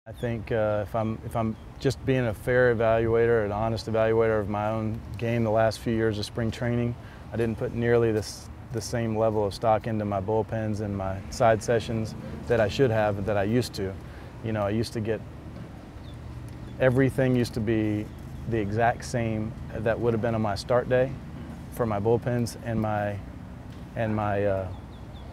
I think if I'm just being a fair evaluator, an honest evaluator of my own game the last few years of spring training, I didn't put nearly the same level of stock into my bullpens and my side sessions that I should have, that I used to. You know, I used to get, everything used to be the exact same that would have been on my start day for my bullpens and my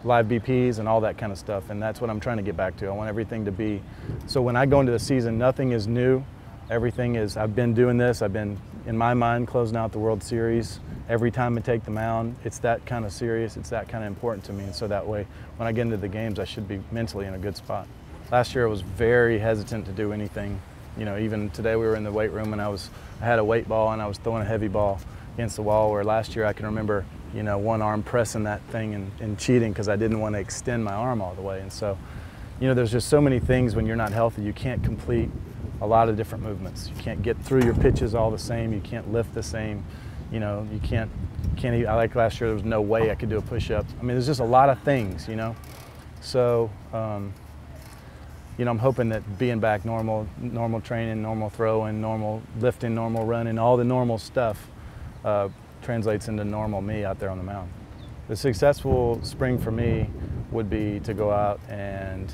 live BPs and all that kind of stuff, and that's what I'm trying to get back to. I want everything to be, so when I go into the season, nothing is new. Everything is, I've been doing this, I've been, in my mind, closing out the World Series. Every time I take the mound, it's that kind of serious, it's that kind of important to me, and so that way, when I get into the games, I should be mentally in a good spot. Last year I was very hesitant to do anything. You know, even today we were in the weight room and I had a weight ball and I was throwing a heavy ball against the wall, where last year I can remember, you know, one arm pressing that thing and cheating because I didn't want to extend my arm all the way. And so, you know, there's just so many things when you're not healthy. You can't complete a lot of different movements. You can't get through your pitches all the same. You can't lift the same. You know, you can't even, like last year, there was no way I could do a push-up. I mean, there's just a lot of things, you know. So, you know, I'm hoping that being back normal training, normal throwing, normal lifting, normal running, all the normal stuff translates into normal me out there on the mound. The successful spring for me would be to go out and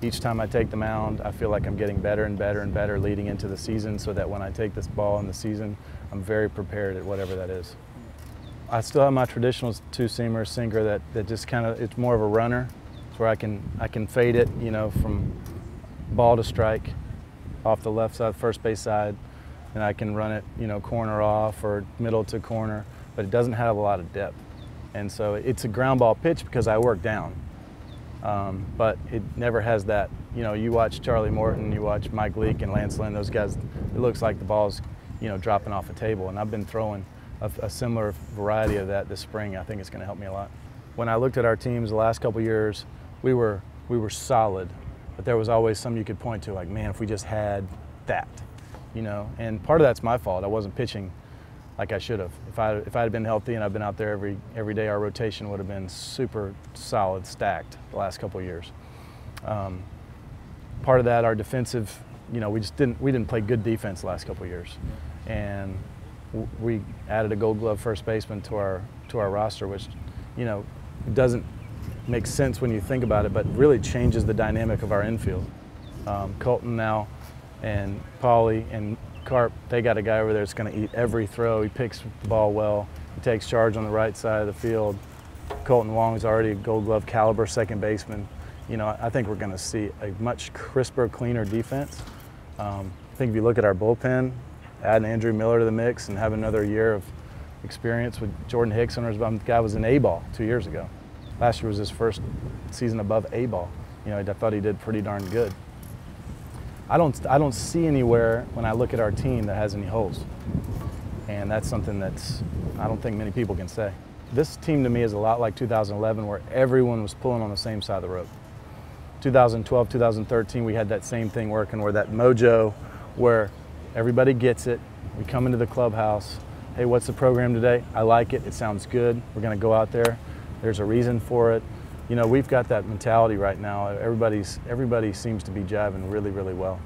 each time I take the mound, I feel like I'm getting better and better and better leading into the season, so that when I take this ball in the season, I'm very prepared at whatever that is. I still have my traditional two-seamer sinker that just kind of, it's more of a runner. It's where I can fade it, you know, from ball to strike off the left side, first base side, and I can run it, you know, corner off or middle to corner, but it doesn't have a lot of depth. And so it's a ground ball pitch because I work down, but it never has that, you know, you watch Charlie Morton, you watch Mike Leake and Lance Lynn, those guys, it looks like the ball's, you know, dropping off a table, and I've been throwing a similar variety of that this spring. I think it's going to help me a lot. When I looked at our teams the last couple years, we were solid, but there was always something you could point to, like, man, if we just had that. You know, and part of that's my fault. I wasn't pitching like I should have. If I had been healthy and I've been out there every day, our rotation would have been super solid, stacked the last couple of years. Part of that, our defensive, you know, we didn't play good defense the last couple of years, and we added a Gold Glove first baseman to our roster, which, you know, doesn't make sense when you think about it, but really changes the dynamic of our infield. Colton now, and Paulie and Carp, they got a guy over there that's going to eat every throw. He picks the ball well. He takes charge on the right side of the field. Colton Wong's already a Gold Glove caliber second baseman. You know, I think we're going to see a much crisper, cleaner defense. I think if you look at our bullpen, add Andrew Miller to the mix and have another year of experience with Jordan Hicks, the guy was an A-ball 2 years ago. Last year was his first season above A-ball. You know, I thought he did pretty darn good. I don't see anywhere when I look at our team that has any holes, and that's something that's, I don't think many people can say. This team to me is a lot like 2011, where everyone was pulling on the same side of the rope. 2012, 2013, we had that same thing working, where that mojo, where everybody gets it. We come into the clubhouse, hey, what's the program today? I like it, it sounds good, we're gonna go out there, there's a reason for it. You know, we've got that mentality right now. Everybody seems to be jiving really, really well.